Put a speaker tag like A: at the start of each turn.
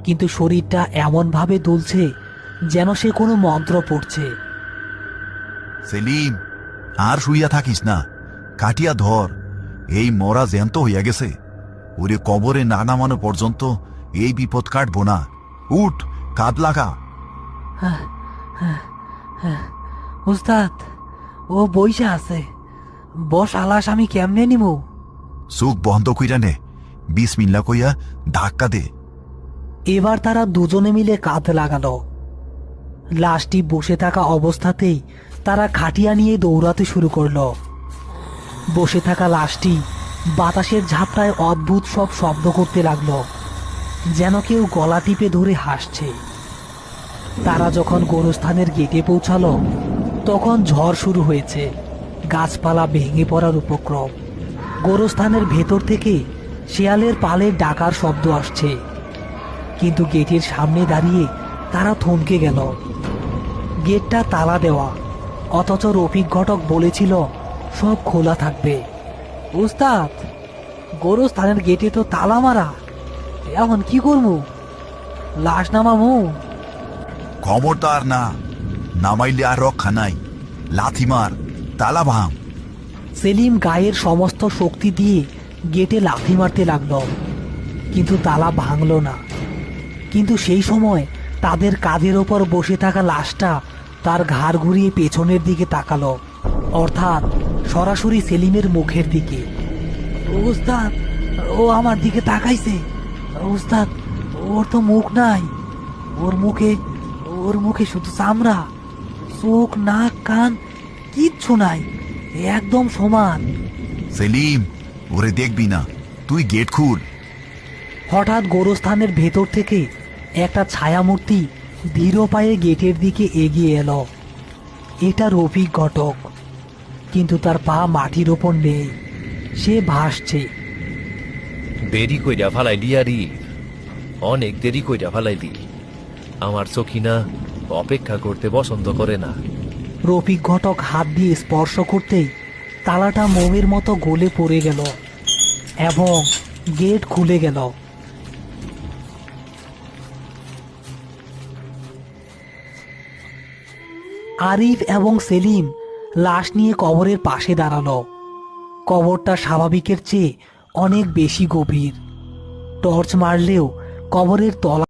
A: কিন্তু শরীরটা এমন ভাবে দুলছে যেন সে কোনো মন্ত্র পড়ছে।
B: সেলিম, আর শুইয়া থাকিস না, কাটিয়া ধর। এই মরা জ্যান্ত হইয়া গেছে, ওরে কবরে না নামানো পর্যন্ত এই বিপদ কাটবো না। উঠ, কাঁধ লাগা।
A: উস্তাদ, ও বইসা আছে, বস আলাস আমি কেমনে নিমু?
B: চোখ বন্ধ কইরা নে, বিসমিল্লাহ কইয়া ধাক্কা দে।
A: এবার তারা দুজনে মিলে কাঁধ লাগালো। লাশটি বসে থাকা অবস্থাতেই তারা খাটিয়া নিয়ে দৌড়াতে শুরু করলো। বসে থাকা লাশটি বাতাসের ঝাপটায় অদ্ভুত সব শব্দ করতে লাগলো, যেন কেউ গলা টিপে ধরে হাসছে। তারা যখন গোরস্থানের গেটে পৌঁছালো তখন ঝড় শুরু হয়েছে, গাছপালা ভেঙে পড়ার উপক্রম। গোরস্থানের ভেতর থেকে শেয়ালের পালের ডাকার শব্দ আসছে, কিন্তু গেটের সামনে দাঁড়িয়ে তারা থমকে গেল। গেটটা তালা দেওয়া, অথচ রফিক ঘটক বলেছিল সব খোলা থাকবে। উস্তাদ, গোরস্থানের গেটে তো তালা মারা, এখন কি করবো? লাশ নামামু?
B: খবরদার না, নামাইলে আর রক্ষা নাই। লাথি মার, তালা ভাঙ।
A: সেলিম গায়ের সমস্ত শক্তি দিয়ে গেটে লাথি মারতে লাগলো, কিন্তু তালা ভাঙল না। কিন্তু সেই সময় তাদের কাঁধের ওপর বসে থাকা লাশটা তার ঘাড় ঘুরিয়ে পেছনের দিকে তাকালো, অর্থাৎ সরাসরি সেলিমের মুখের দিকে। উস্তাদ, ও আমার দিকে তাকাইছে। উস্তাদ, ওর তো মুখ নাই, ওর মুখে শুধু চামড়া, চোখ, নাক, কান কিচ্ছু নাই, একদম সমান।
B: সেলিম, ওরে দেখবি না, তুই গেট খুল।
A: হঠাৎ গোরস্থানের ভেতর থেকে একটা ছায়ামূর্তি ধীর পায়ে গেটের দিকে এগিয়ে এলো। এটা রফিক ঘটক, কিন্তু তার পা মাটির ওপর নেই, সে ভাসছে।
C: দেরি কইরা ফালাইলি আরি, অনেক দেরি কইরা ফালাইলি। আমার চোখিনা অপেক্ষা করতে পছন্দ করে না।
A: রফিক ঘটক হাত দিয়ে স্পর্শ করতেই তালাটা মোমের মতো গলে পড়ে গেল এবং গেট খুলে গেল। আরিফ এবং সেলিম লাশ নিয়ে কবরের পাশে দাঁড়ালো। কবরটা স্বাভাবিকের চেয়ে অনেক বেশি গভীর। টর্চ মারলেও কবরের তলা